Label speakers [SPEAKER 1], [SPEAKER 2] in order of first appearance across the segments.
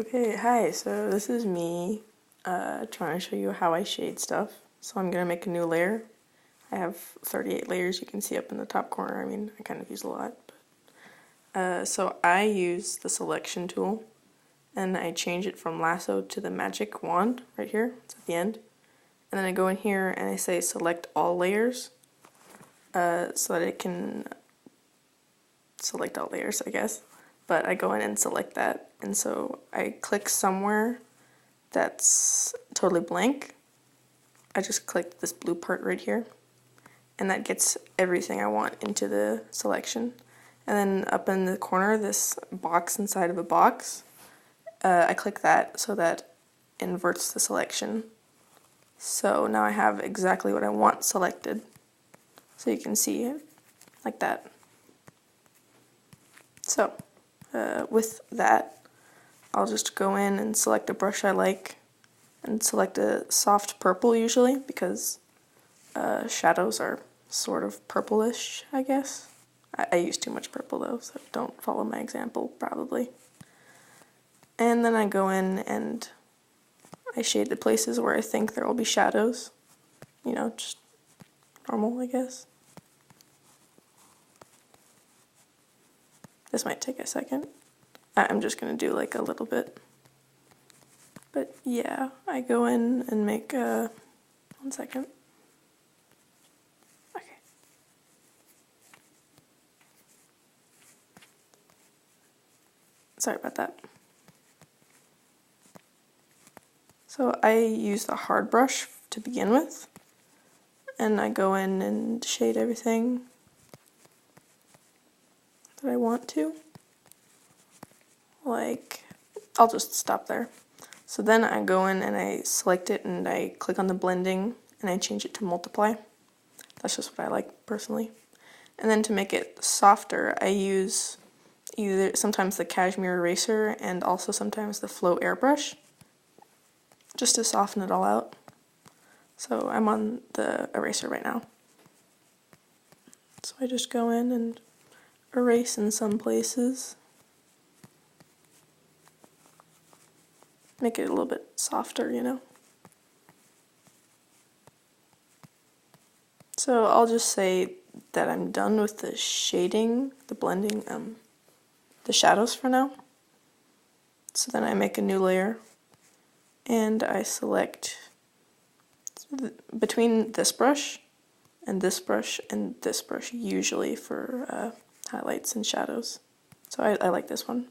[SPEAKER 1] Okay, hi, so this is me trying to show you how I shade stuff. So I'm going to make a new layer. I have 38 layers you can see up in the top corner. I mean, I kind of use a lot. So I use the selection tool and I change it from lasso to the magic wand right here. It's at the end. And then I go in here and I say select all layers so that it can select all layers, I guess. But I go in and select that. And so I click somewhere that's totally blank. I just click this blue part right here, and that gets everything I want into the selection. And then up in the corner, this box inside of a box, I click that so that inverts the selection. So now I have exactly what I want selected. So you can see it like that. So with that, I'll just go in and select a brush I like and select a soft purple usually because shadows are sort of purplish, I guess. I use too much purple though, so don't follow my example probably. And then I go in and I shade the places where I think there will be shadows. You know, just normal, I guess. This might take a second. I'm just gonna do like a little bit. But yeah, I go in and make 1 second. Okay. Sorry about that. So I use the hard brush to begin with, and I go in and shade everything that I want to. Like, I'll just stop there. So then I go in and I select it and I click on the blending and I change it to multiply. That's just what I like personally. And then to make it softer, I use sometimes the cashmere eraser and also sometimes the flow airbrush just to soften it all out. So I'm on the eraser right now. So I just go in and erase in some places. Make it a little bit softer, you know. So I'll just say that I'm done with the shading, the blending, the shadows for now. So then I make a new layer and I select between this brush and this brush and this brush usually for highlights and shadows. So I like this one.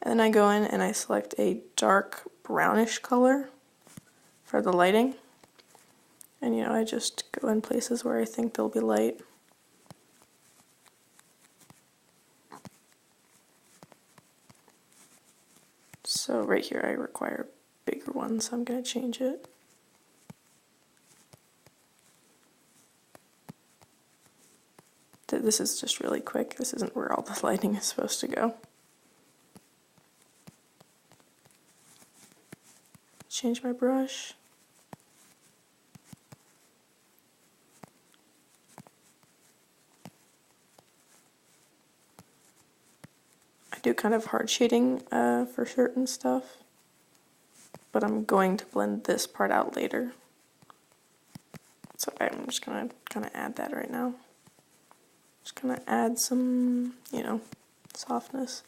[SPEAKER 1] And then I go in and I select a dark brownish color for the lighting. And you know, I just go in places where I think there'll be light. So right here I require a bigger one, so I'm going to change it. This is just really quick. This isn't where all the lighting is supposed to go. Change my brush. I do kind of hard shading for certain stuff, but I'm going to blend this part out later. So I'm just going to kind of add that right now. Just going to add some, you know, softness.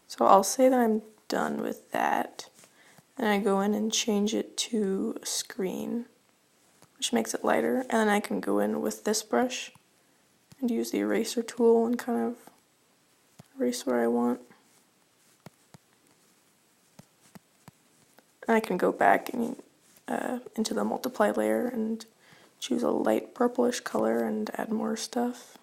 [SPEAKER 1] So I'll say that I'm done with that, and I go in and change it to screen, which makes it lighter, and then I can go in with this brush and use the eraser tool and kind of erase where I want. And I can go back and, into the multiply layer and choose a light purplish color and add more stuff.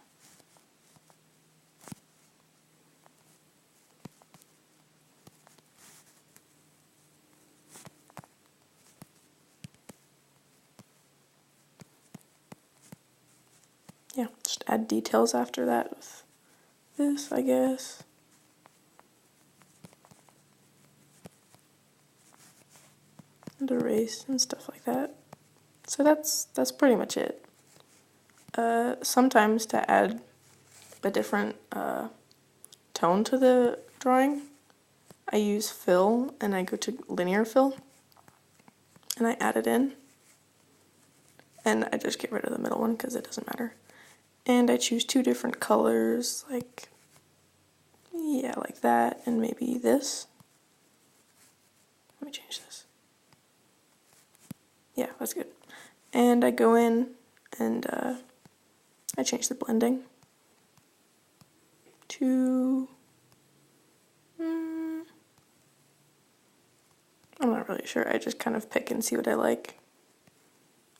[SPEAKER 1] Yeah, just add details after that with this, I guess. And erase and stuff like that. So that's pretty much it. Sometimes to add a different tone to the drawing, I use fill and I go to linear fill and I add it in. And I just get rid of the middle one because it doesn't matter. And I choose 2 different colors, like, yeah, like that, and maybe this. Let me change this. Yeah, that's good. And I go in and I change the blending to, I'm not really sure. I just kind of pick and see what I like.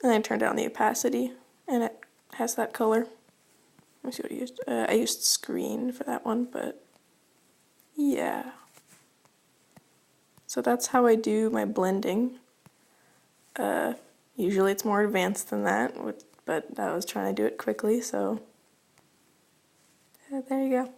[SPEAKER 1] And I turn down the opacity, and it has that color. Let me see what I used. I used screen for that one, but yeah. So that's how I do my blending. Usually it's more advanced than that, but I was trying to do it quickly, so there you go.